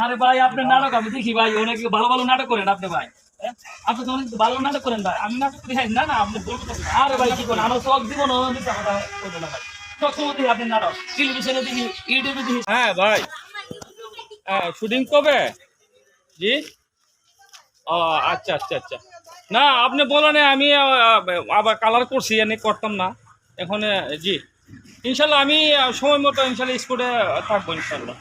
আরে ভাই আপনার নাটক আমি দেখি ভাই অনেক ভালো ভালো নাটক করেন আপনি ভাই। আপনি তো অনেক ভালো নাটক করেন ভাই। আমি নাটক করি না না আপনি আরে ভাই কি করেন আমার চোখ জীবন না ভাই সবসময় দেখি আপনি নাটক টেলিভিশনে দেখি ইউটিউবে দেখি। হ্যাঁ ভাই, শুটিং কবে? জি, ও আচ্ছা আচ্ছা আচ্ছা। না আপনি বলেন, আমি আবার কালার করছি, এনে করতাম না এখন। জি ইনশাল্লাহ আমি সময় মতো ইনশাল্লাহ স্কুলে থাকবো ইনশাল্লাহ।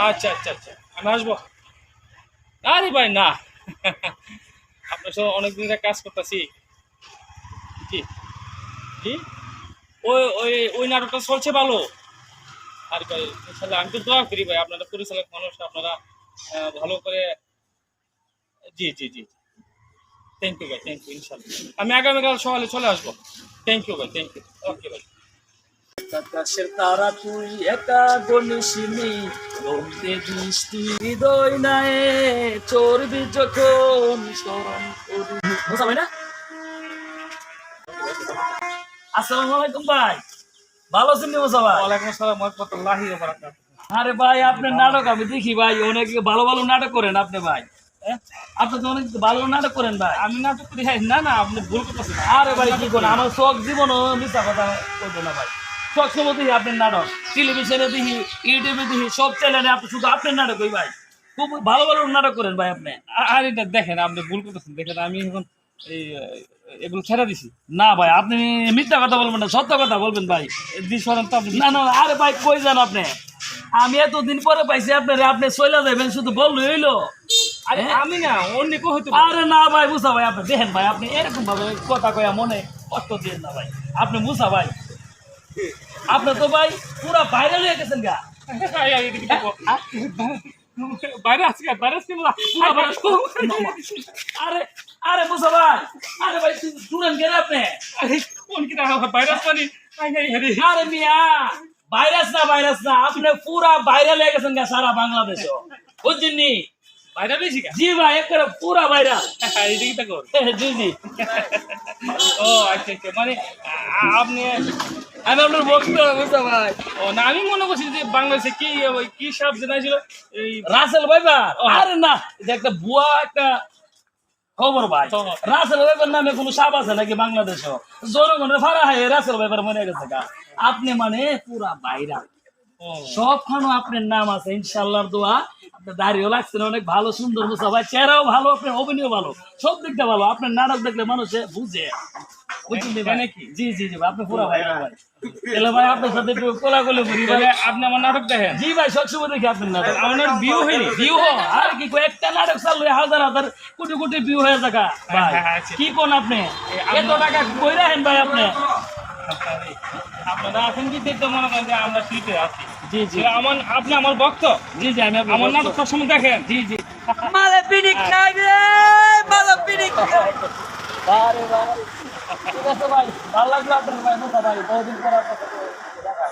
আচ্ছা আচ্ছা আচ্ছা, আমি আসবো। আরে ভাই না, আপনার সাথে অনেকদিন ধরে কাজ করতেছি। জি জি, ওই ওই ওই নাটকটা চলছে ভালো। আর ভাই ইনশাল্লাহ আমি তো দোয়া করি ভাই, আপনারা পরিচালক মানুষ, আপনারা ভালো করে। জি জি জি, থ্যাংক ইউ ভাই, থ্যাংক ইউ। ইনশাল্লাহ আমি আগামীকাল সকালে চলে আসবো। থ্যাংক ইউ ভাই, থ্যাংক ইউ। ওকে ভাই। আকাশের তারা তুই একা গনিসিনি বলতে দৃষ্টি হৃদয় নাই চর্বি যখন স্মরণ করি বুঝা ভাই না। আসসালামু আলাইকুম ভাই, ভালো আছেন মুসা ভাই? ওয়ালাইকুম আসসালাম ওয়া রাহমাতুল্লাহি ওয়া বারাকাতুহু। আরে ভাই আপনার নাটক আমি দেখি ভাই অনেক ভালো ভালো নাটক করেন আপনি ভাই। আপনি তো অনেক ভালো নাটক করেন ভাই। আমি নাটক করি না না, আপনি ভুল করতেছেন। আরে ভাই কি করেন আমার শখ জীবনও মিথ্যা কথা বলবো না ভাই। সব সময় দেখি আপনার নাটক টেলিভিশনে দেখি ইউটিউবে দেখি সব চ্যানেলে আপনি শুধু আপনার নাটক ওই ভাই খুব ভালো ভালো নাটক করেন ভাই আপনি। আর এটা দেখেন, আপনি ভুল করতেছেন। দেখেন আমি এখন এই এগুলো ছেড়ে দিছি। না ভাই আপনি মিথ্যা কথা বলবেন না, সত্য কথা বলবেন ভাই। দিশরণ তো আপনি। না না আরে ভাই কই যান আপনি? আমি এতদিন পরে পাইছি আপনারে, আপনি চলে যাবেন শুধু বললে হইলো? আরে আমি না, অন্য কেউ হয়তো। আরে না ভাই মুসা ভাই আপনি দেখেন ভাই আপনি এরকম ভাবে কথা কয়া মনে কষ্ট দিন না ভাই। আপনি মুসা ভাই আপনি তো ভাই পুরা ভাইরাল হয়ে গেছেন গা। বাইরে আজকে বাইরে আজকে আরে আরে মুসা ভাই, আরে ভাই শুনেন কেন আপনি? কোন কি ভাইরাস পানি। আরে মিয়া ভাইরাস না আপনি পুরা ভাইরাল হয়ে গেছেন গা সারা বাংলাদেশে বুঝছেন নি? বাইরে বেশি জি ভাই একেবারে পুরা ভাইরাল। এইদিকে তো জি জি ও আচ্ছা আচ্ছা, মানে আপনি। আমি আপনার ভক্ত মুসা ভাই। ও না, আমি মনে করছি যে বাংলাদেশে কি ওই কি সাপ জানাইছিল এই। রাসেল ভাইবা? আরে না এটা একটা বুয়া একটা খবর ভাই। রাসেল ভাইবার নামে কোনো সাপ আছে নাকি বাংলাদেশে? জনগণের ফারা হয় রাসেল ভাইবার মনে গেছে গা। আপনি মানে পুরা ভাইরাল, সবখানে আপনার নাম আছে ইনশাআল্লাহর দোয়া। আপনার দাড়িও লাগছেন অনেক ভালো সুন্দর মুসা ভাই, চেহারাও ভালো, আপনার অভিনয় ভালো, সব দিকটা ভালো। আপনার নাটক দেখলে মানুষে বুঝে নাকি। জি জি জি আপনি পুরা ভাইরাল ভাই। তাহলে ভাই আপনার সাথে একটু কোলাকুলি করি ভাই। আপনি আমার নাটক দেখেন? জি ভাই সবসময় দেখি আপনার নাটক। আমার ভিউ হয়নি। ভিউ আর কি একটা নাটক চাললে হাজার হাজার কোটি কোটি ভিউ হয়ে থাকা ভাই। কি কোন আপনি এত টাকা কই রাখেন ভাই আপনি? আপনারা আছেন কি দেখতে মনে করেন যে আমরা শীতে আছি। জি জি আপনি আমার ভক্ত। জি জি আমি আমার নাটক সবসময় দেখেন। জি জি মালে পিনিক নাই রে, মালে পিনিক। আরে ভাই ঠিক আছে ভাই, ভালো লাগলো আপনার ভাই মুসা ভাই, বহুদিন পর আপনার সাথে দেখা।